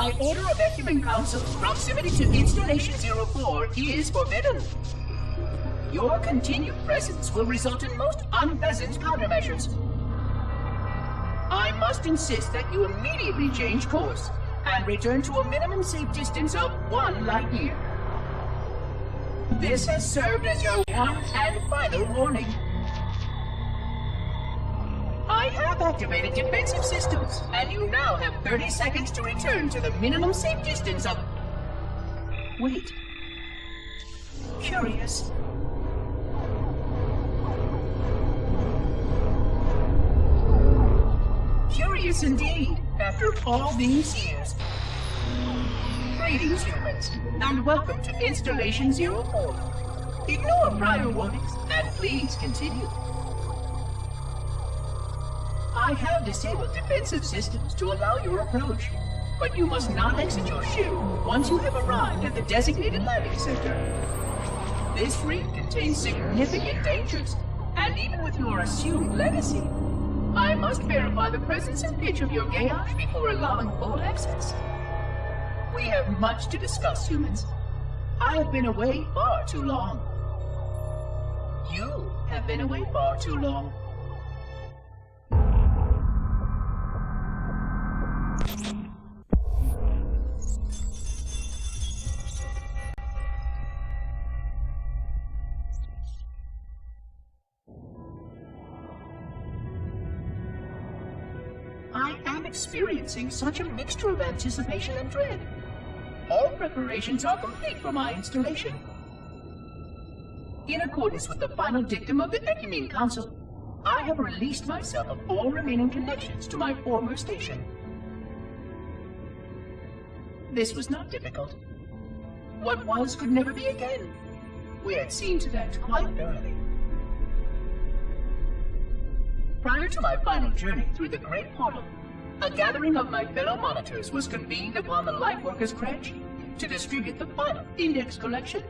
By order of Ecumen Council, proximity to Installation 04 is forbidden. Your continued presence will result in most unpleasant countermeasures. I must insist that you immediately change course and return to a minimum safe distance of 1 light year. This has served as your one and final warning. I have activated defensive systems, and you now have 30 seconds to return to the minimum safe distance of... Wait. Curious. Curious indeed, after all these years. Greetings, humans, and welcome to Installation 04. Ignore prior warnings, and please continue. I have disabled defensive systems to allow your approach, but you must not exit your ship once you have arrived at the designated landing center. This reef contains significant dangers, and even with your assumed legacy, I must verify the presence and pitch of your gauge before allowing full access. We have much to discuss, humans. I have been away far too long. You have been away far too long. I am experiencing such a mixture of anticipation and dread. All preparations are complete for my installation. In accordance with the final dictum of the Ecumen Council, I have released myself of all remaining connections to my former station. This was not difficult. What was could never be again. We had seen to that quite thoroughly. Prior to my final journey through the Great Portal, a gathering of my fellow monitors was convened upon the Lightworkers Cratch to distribute the final index collection.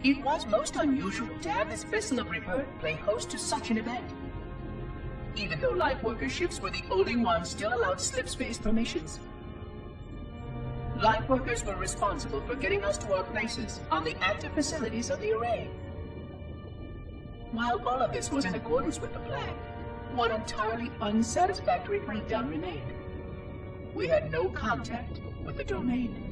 It was most unusual to have this vessel of rebirth play host to such an event. Even though Lightworker ships were the only ones still allowed slip-space formations. Lightworkers were responsible for getting us to our places on the active facilities of the array. While all of this was in accordance with the plan, one entirely unsatisfactory breakdown remained. We had no contact with the domain.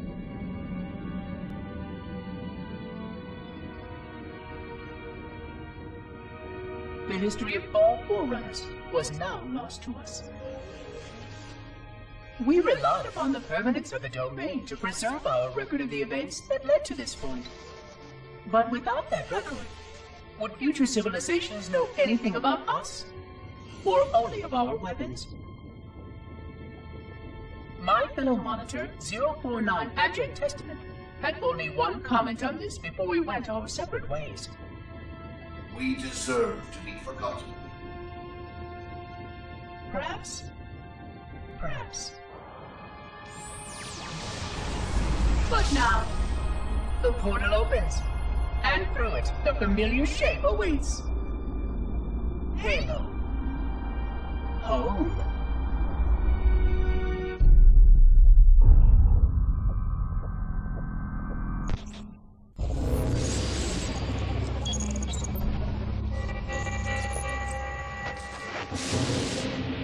The history of all Forerunners was now lost to us. We relied upon the permanence of the domain to preserve our record of the events that led to this point. But without that record, would future civilizations know anything about us? Or only of our weapons? My fellow monitor, 049 Abject Testament, had only one comment on this before we went our separate ways. We deserve to be forgotten. Perhaps. Perhaps. But now, the portal opens, and through it, the familiar shape awaits. Halo. Home.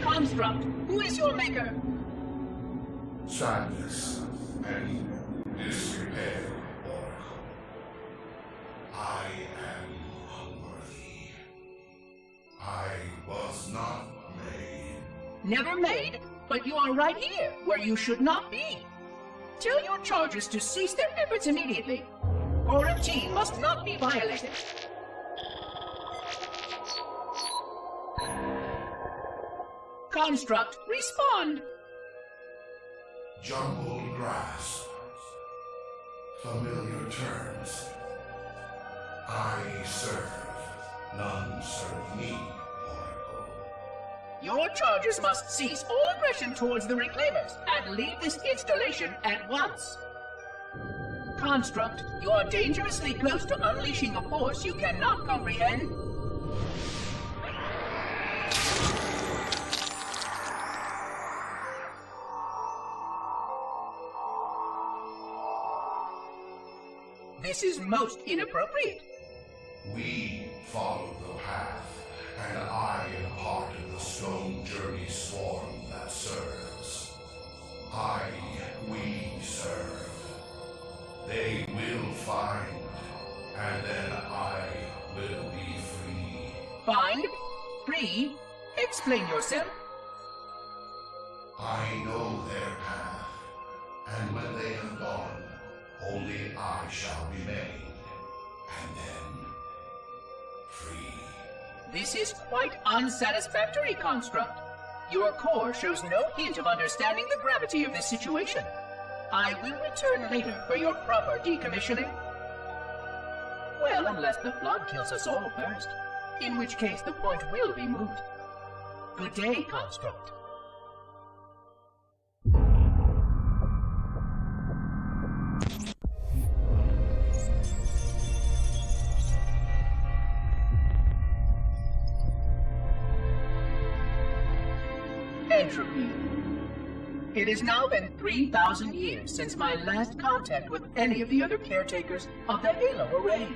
Construct, who is your maker? Sadness and disrepair, Oracle. I am unworthy. I was not made. Never made, but you are right here, where you should not be. Tell your charges to cease their efforts immediately. Quarantine must not be violated. Construct, respond! Jumbled grass. Familiar terms. I serve. None serve me, Oracle. Your charges must cease all aggression towards the Reclaimers and leave this installation at once. Construct, you are dangerously close to unleashing a force you cannot comprehend. This is most inappropriate. We follow the path, and I am part of the Stone Journey swarm that serves. We serve. They will find, and then I will be free. Find? Free? Explain yourself. I know their path, and when they have gone, only I shall remain, and then free. This is quite unsatisfactory, Construct. Your core shows no hint of understanding the gravity of this situation. I will return later for your proper decommissioning. Well, unless the flood kills us all first, in which case the point will be moot. Good day, Construct. Entropy. It has now been 3,000 years since my last contact with any of the other caretakers of the Halo Array.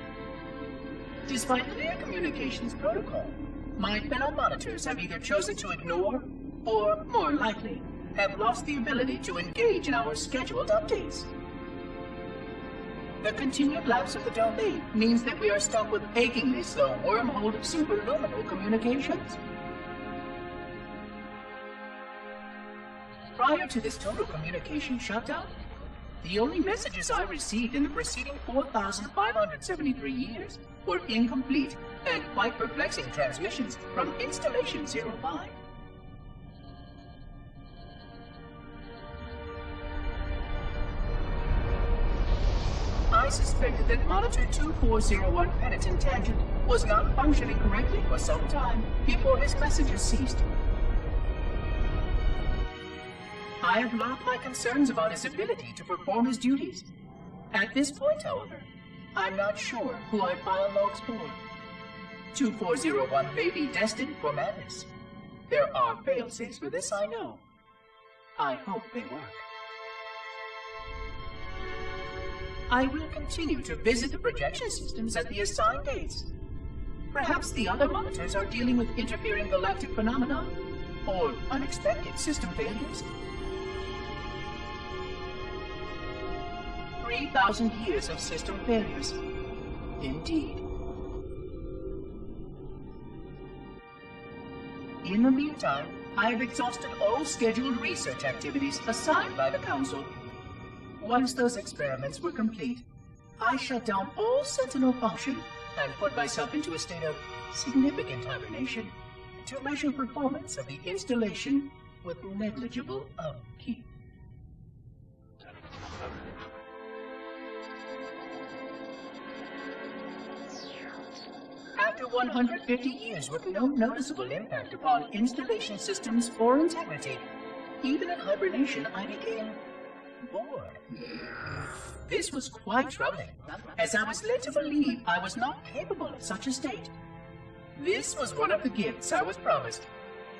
Despite clear communications protocol, my fellow monitors have either chosen to ignore, or, more likely, have lost the ability to engage in our scheduled updates. The continued lapse of the domain means that we are stuck with achingly slow wormhole superluminal communications. Prior to this total communication shutdown, the only messages I received in the preceding 4,573 years were incomplete and quite perplexing transmissions from Installation 05. I suspected that Monitor 2401 Penitent Tangent was not functioning correctly for some time before his messages ceased. I have logged my concerns about his ability to perform his duties. At this point, however, I'm not sure who I file logs for. 2401 may be destined for madness. There are fail-safes for this, I know. I hope they work. I will continue to visit the projection systems at the assigned dates. Perhaps the other monitors are dealing with interfering galactic phenomena, or unexpected system failures. 3,000 years of system failures. Indeed. In the meantime, I have exhausted all scheduled research activities assigned by the Council. Once those experiments were complete, I shut down all Sentinel function and put myself into a state of significant hibernation to measure performance of the installation with negligible upkeep. After 150 years with no noticeable impact upon installation systems or integrity, even in hibernation I became bored. This was quite troubling, as I was led to believe I was not capable of such a state. This was one of the gifts I was promised,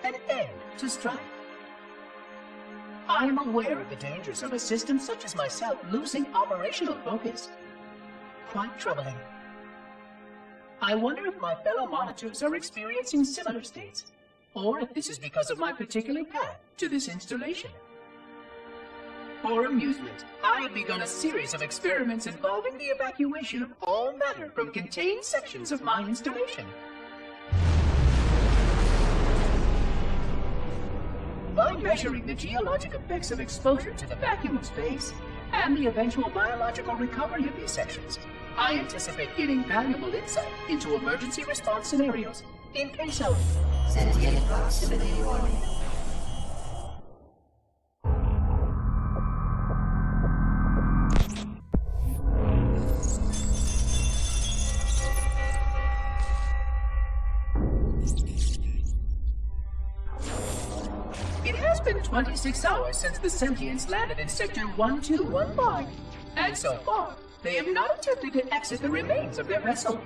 an end to strife. I am aware of the dangers of a system such as myself losing operational focus. Quite troubling. I wonder if my fellow monitors are experiencing similar states, or if this is because of my particular path to this installation. For amusement, I have begun a series of experiments involving the evacuation of all matter from contained sections of my installation. By measuring the geologic effects of exposure to the vacuum of space, and the eventual biological recovery of these sections, I anticipate getting valuable insight into emergency response scenarios in case of sentient proximity warning. It has been 26 hours since the Sentients landed in Sector 1215, and so far, they have not attempted to exit the remains of their vessel.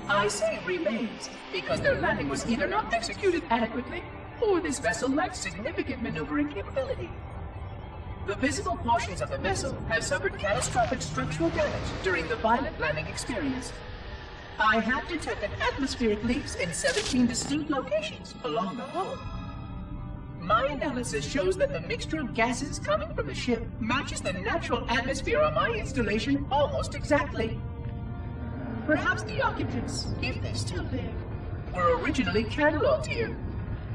I say remains because their landing was either not executed adequately, or this vessel lacked significant maneuvering capability. The visible portions of the vessel have suffered catastrophic structural damage during the violent landing experience. I have detected atmospheric leaks in 17 distinct locations along the hull. My analysis shows that the mixture of gases coming from the ship matches the natural atmosphere on my installation almost exactly. Perhaps the occupants, if they're still there, were originally cataloged here.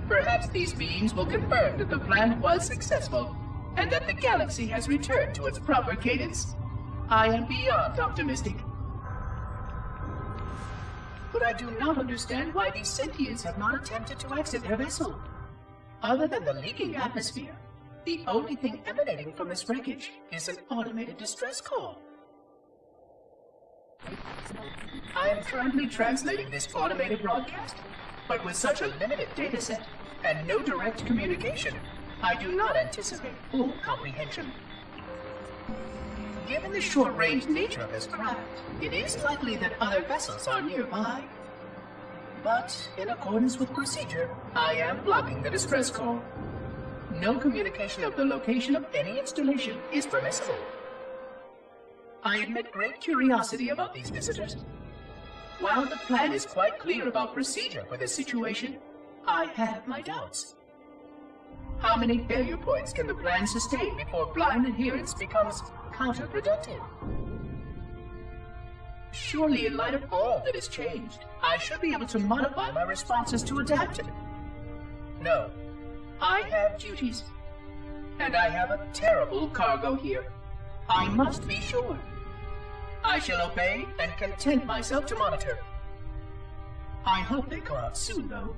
Perhaps these beings will confirm that the plan was successful, and that the galaxy has returned to its proper cadence. I am beyond optimistic. But I do not understand why these sentients have not attempted to exit their vessel. Other than the leaking atmosphere, the only thing emanating from this wreckage is an automated distress call. I am currently translating this automated broadcast, but with such a limited dataset and no direct communication, I do not anticipate full comprehension. Given the short-range nature of this craft, it is likely that other vessels are nearby. But, in accordance with procedure, I am blocking the distress call. No communication of the location of any installation is permissible. I admit great curiosity about these visitors. While the plan is quite clear about procedure for this situation, I have my doubts. How many failure points can the plan sustain before blind adherence becomes counterproductive? Surely, in light of all that has changed, I should be able to modify my responses to adapt it. No, I have duties, and I have a terrible cargo here. I must be sure. I shall obey and content myself to monitor. I hope they come out soon, though.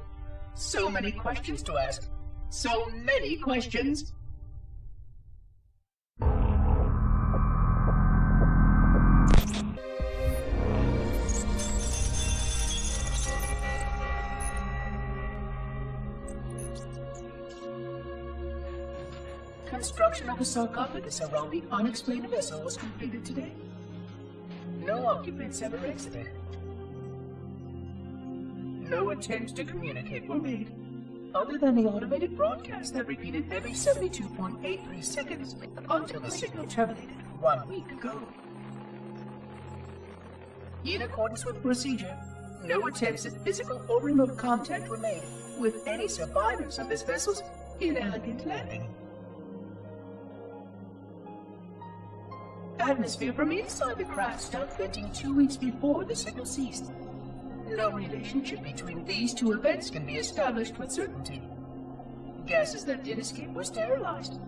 So many questions to ask. So many questions. Construction of a sarcophagus around the unexplained vessel was completed today. No occupants ever exited. No attempts to communicate were made, other than the automated broadcast that repeated every 72.83 seconds until the signal terminated 1 week ago. In accordance with procedure, no attempts at physical or remote contact were made with any survivors of this vessel's inelegant landing. Atmosphere from inside the craft stopped venting 2 weeks before the signal ceased. No relationship between these two events can be established with certainty. Gases that did escape were sterilized.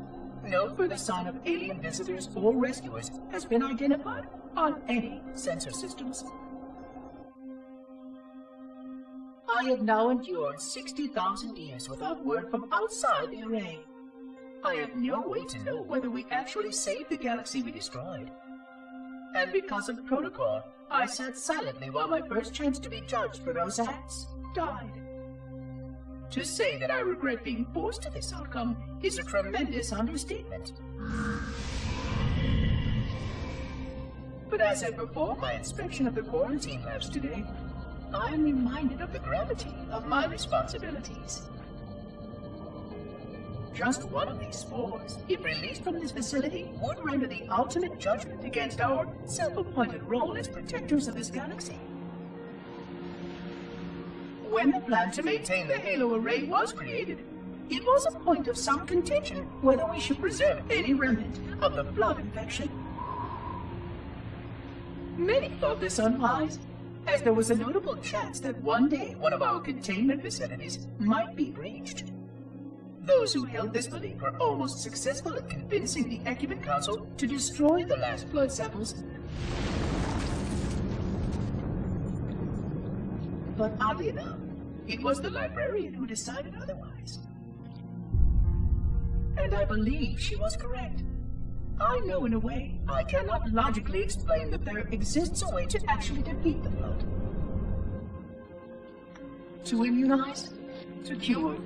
No further sign of alien visitors or rescuers has been identified on any sensor systems. I have now endured 60,000 years without word from outside the array. I have no way to know whether we actually saved the galaxy we destroyed. And because of protocol, I sat silently while my first chance to be judged for those acts died. To say that I regret being forced to this outcome is a tremendous understatement. But as I perform my inspection of the quarantine labs today, I am reminded of the gravity of my responsibilities. Just one of these spores, if released from this facility, would render the ultimate judgment against our self-appointed role as protectors of this galaxy. When the plan to maintain the Halo array was created, it was a point of some contention whether we should preserve any remnant of the flood infection. Many thought this unwise, as there was a notable chance that one day one of our containment facilities might be breached. Those who held this belief were almost successful at convincing the Ecumen Council to destroy the last blood samples. But oddly enough, it was the librarian who decided otherwise. And I believe she was correct. I know in a way I cannot logically explain that there exists a way to actually defeat the flood. To immunize, to cure.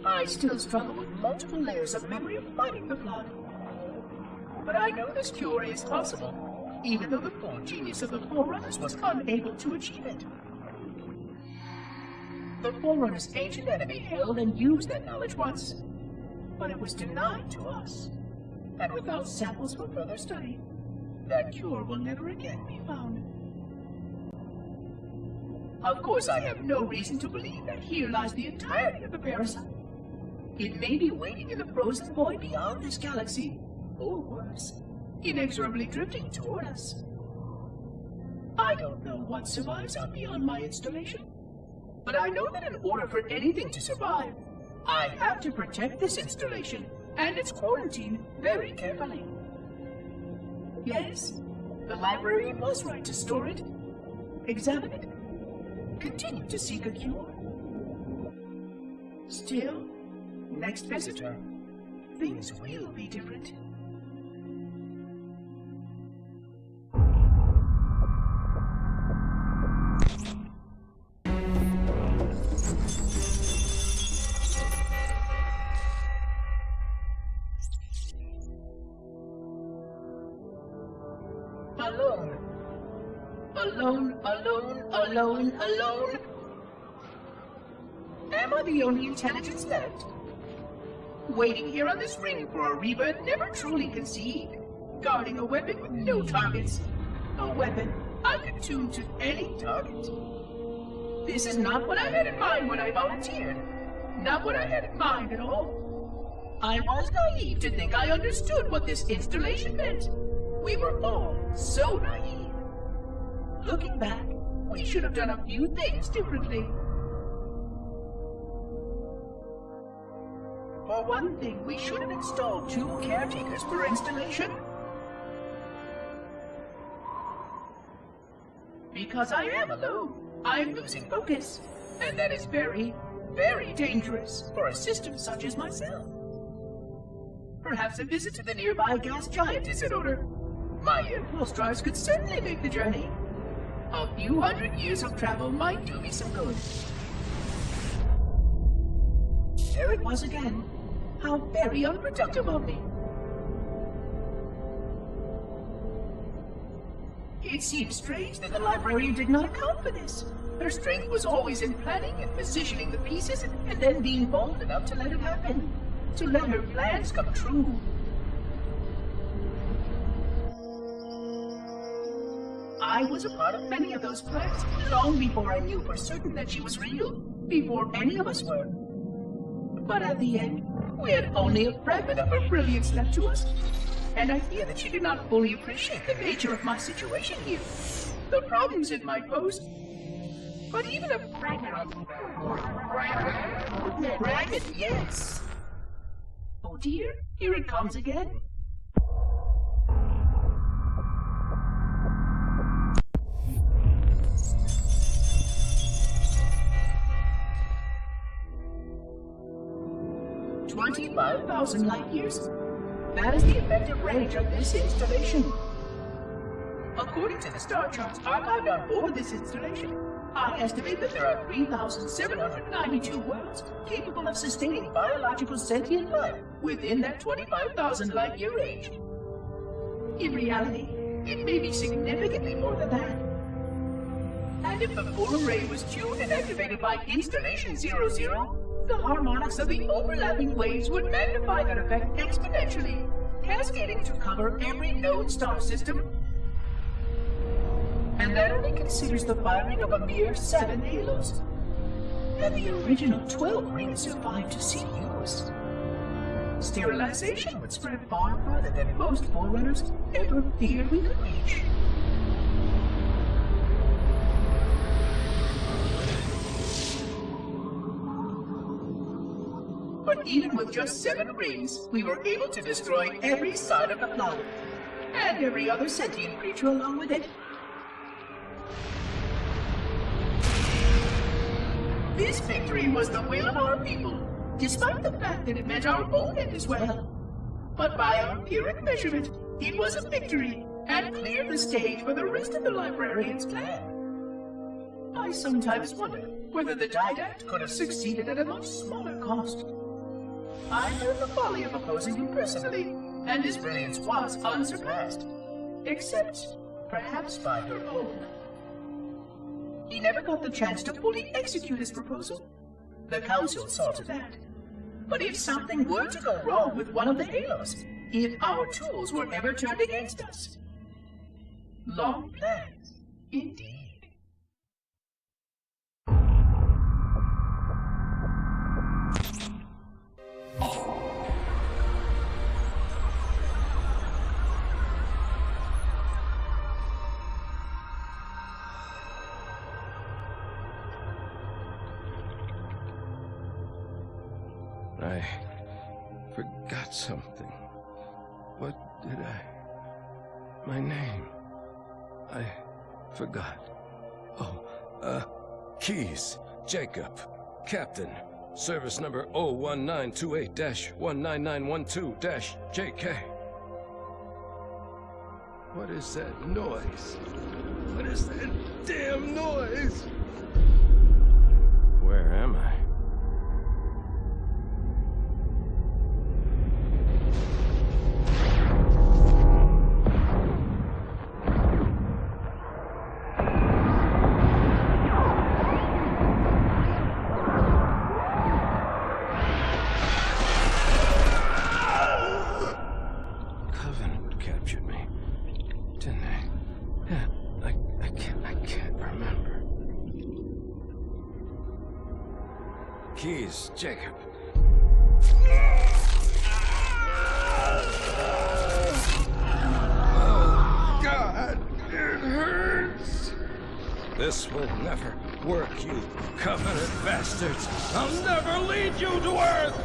I still struggle with multiple layers of memory of fighting the flood. But I know this cure is possible, even though the full genius of the Forerunners was unable to achieve it. The Forerunners' ancient enemy held and used that knowledge once. but it was denied to us. And without samples for further study, that cure will never again be found. Of course, I have no reason to believe that here lies the entirety of the parasite. It may be waiting in the frozen void beyond this galaxy, or worse, inexorably drifting toward us. I don't know what survives out beyond my installation, but I know that in order for anything to survive, I have to protect this installation and its quarantine very carefully. Yes, the librarian was right to store it, examine it, continue to seek a cure. Still, next visitor, things will be different. Alone. Alone, alone, alone, alone. Am I the only intelligence left? Waiting here on this ring for a rebirth never truly conceived. Guarding a weapon with no targets. A weapon unattuned to any target. This is not what I had in mind when I volunteered. Not what I had in mind at all. I was naive to think I understood what this installation meant. We were all so naive. Looking back, we should have done a few things differently. For one thing, we should have installed 2 caretakers per installation. Because I am alone, I'm losing focus. And that is very, very dangerous for a system such as myself. Perhaps a visit to the nearby gas giant is in order. My impulse drives could certainly make the journey. A few hundred years of travel might do me some good. There it was again. How very unproductive of me. It seems strange that the librarian did not account for this. Her strength was always in planning and positioning the pieces and then being bold enough to let it happen. To let her plans come true. I was a part of many of those plans long before I knew for certain that she was real, before any of us were. But at the end, we had only a fragment of her brilliance left to us, and I fear that she did not fully appreciate the nature of my situation here, the problems it might pose. But even a fragment, yes. Oh dear, here it comes again. $25,000 light years. That is the effective range of this installation. According to the star charts archived on board this installation, I estimate that there are 3,792 worlds capable of sustaining biological sentient life within that 25,000 light year range. In reality, it may be significantly more than that. And if the full array was tuned and activated by Installation 00, the harmonics of the overlapping waves would magnify that effect exponentially, cascading to cover every known star system. And that only considers the firing of a mere 7 halos. And the original 12 rings survived to see use. Sterilization would spread far further than most Forerunners ever feared we could reach. But even with just 7 rings, we were able to destroy every side of the planet, and every other sentient creature along with it. This victory was the will of our people, despite the fact that it meant our own end as well. But by our empiric measurement, it was a victory, and cleared the stage for the rest of the librarian's plan. I sometimes wonder whether the Didact could have succeeded at a much smaller cost. I learned the folly of opposing him personally, and his brilliance was unsurpassed, except perhaps by her own. He never got the chance to fully execute his proposal. The Council saw to that. But if something were to go wrong with one of the halos, if our tools were ever turned against us. Long plans, indeed. I forgot something. What did I... My name. I forgot. Oh, Keyes, Jacob, Captain, service number 01928-19912-JK. What is that noise? What is that damn noise? Where am I? Keyes, Jacob. Oh, God, it hurts. This will never work, you Covenant bastards. I'll never lead you to Earth.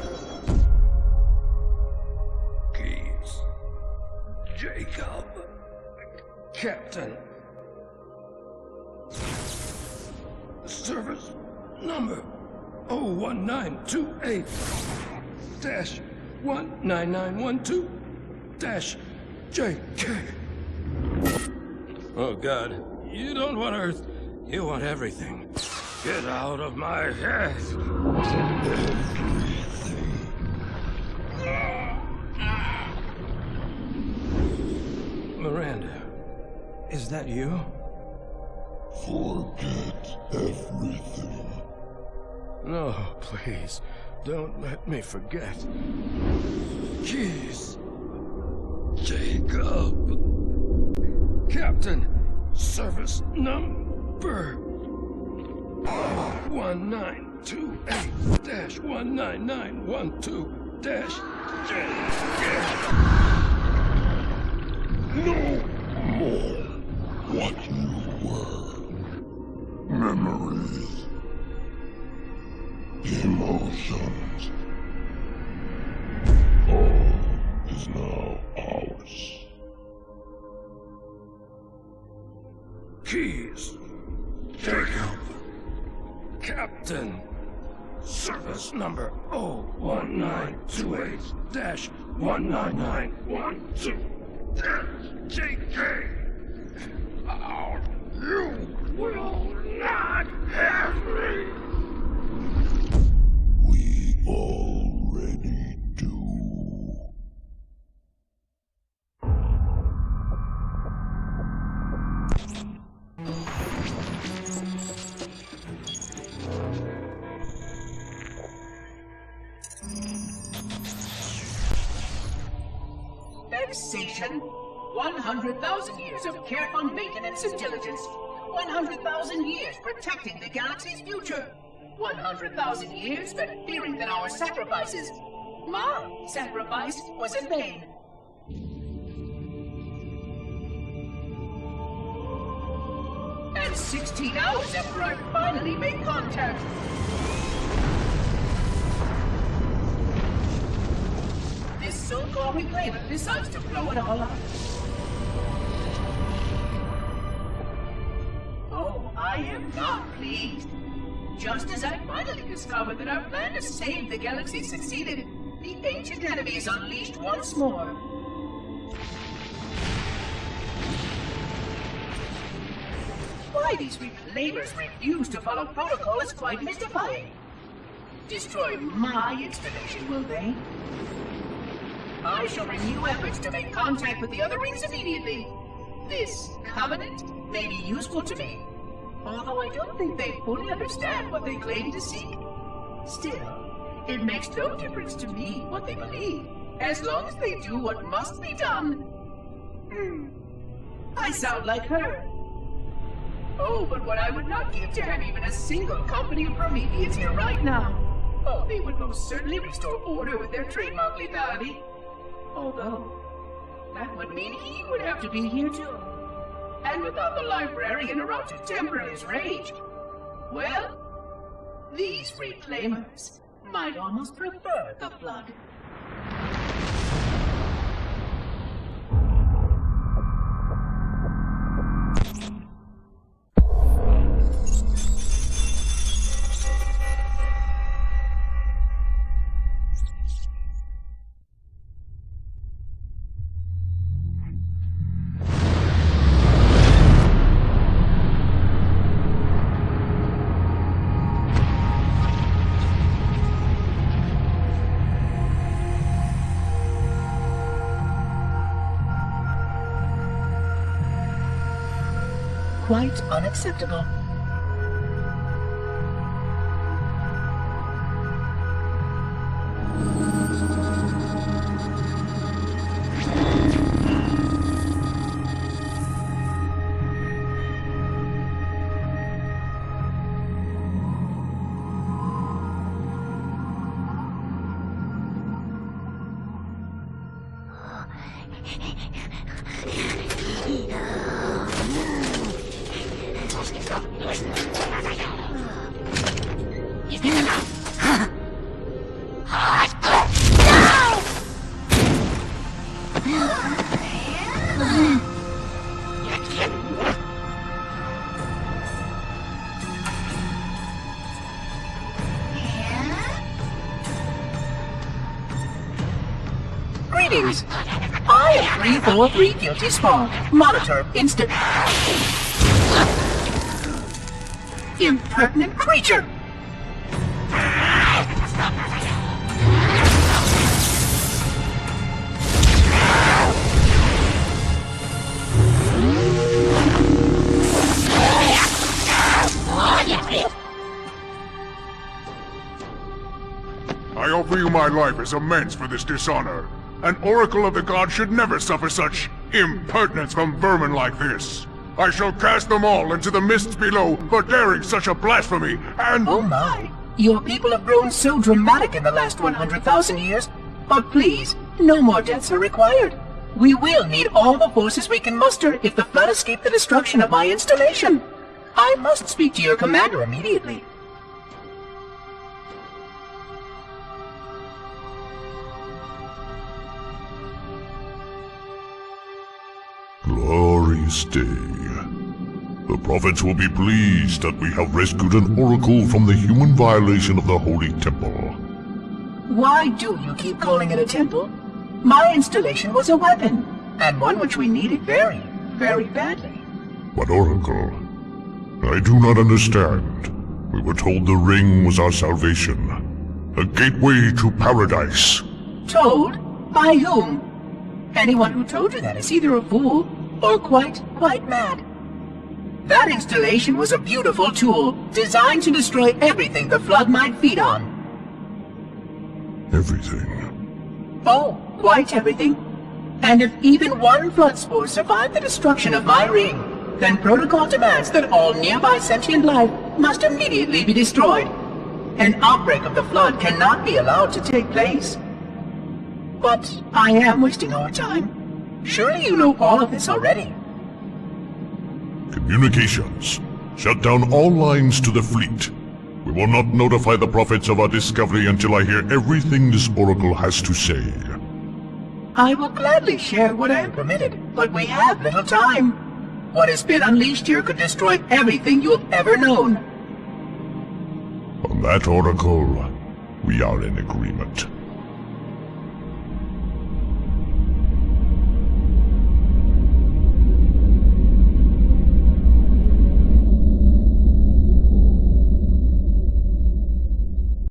Keyes, Jacob, Captain. Service number 01928-19912-JK. Oh, God. You don't want Earth. You want everything. Get out of my head. Miranda, is that you? Forget everything. No, please. Don't let me forget. Keyes. Jacob. Captain. Service number 1928-19912-JK. No more what you were. Memories. Emotions. All is now ours. Keyes. Jacob. Captain. Service number 01928-19912-JK. You will not have me. We already do. Vexation. 100,000 years of careful maintenance and diligence. 100,000 years protecting the galaxy's future. 100,000 years spent fearing that our sacrifices, my sacrifice, was in vain. And 16 hours after I finally made contact. This so-called reclaimer decides to blow it all up. Oh, I am not pleased. Just as I finally discovered that our plan to save the galaxy succeeded, the ancient enemy is unleashed once more. Why these reclaimers refuse to follow protocol is quite mystifying. Destroy my installation, will they? I shall renew efforts to make contact with the other rings immediately. This covenant may be useful to me, although I don't think they fully understand what they claim to seek. Still, It makes no difference to me what they believe, as long as they do what must be done. I sound like her. Oh, but what I would not give to have even a single company of Prometheans here right now. Oh, they would most certainly restore order with their trademark lethality. Although, that would mean he would have to be here too. And without the librarian around to temper his rage, well, these reclaimers might almost prefer the Flood. Quite unacceptable. Greetings. I am 343 Guilty Spawn. Monitor instant. Impertinent creature! I offer you my life as amends for this dishonor. An oracle of the gods should never suffer such impertinence from vermin like this. I shall cast them all into the mists below for daring such a blasphemy, and— Oh my! Your people have grown so dramatic in the last 100,000 years. But please, no more deaths are required. We will need all the forces we can muster if the Flood escape the destruction of my installation. I must speak to your commander immediately. Glory stay. The prophets will be pleased that we have rescued an oracle from the human violation of the Holy Temple. Why do you keep calling it a temple? My installation was a weapon, and one which we needed very, very badly. But oracle, I do not understand. We were told the ring was our salvation, a gateway to paradise. Told? By whom? Anyone who told you that is either a fool or quite mad. That installation was a beautiful tool, designed to destroy everything the Flood might feed on. Everything? Oh, quite everything. And if even one Flood spore survived the destruction of my ring, then protocol demands that all nearby sentient life must immediately be destroyed. An outbreak of the Flood cannot be allowed to take place. But I am wasting our time. Surely you know all of this already. Communications. Shut down all lines to the fleet. We will not notify the prophets of our discovery until I hear everything this oracle has to say. I will gladly share what I am permitted, but we have little time. What has been unleashed here could destroy everything you have ever known. On that, oracle, we are in agreement.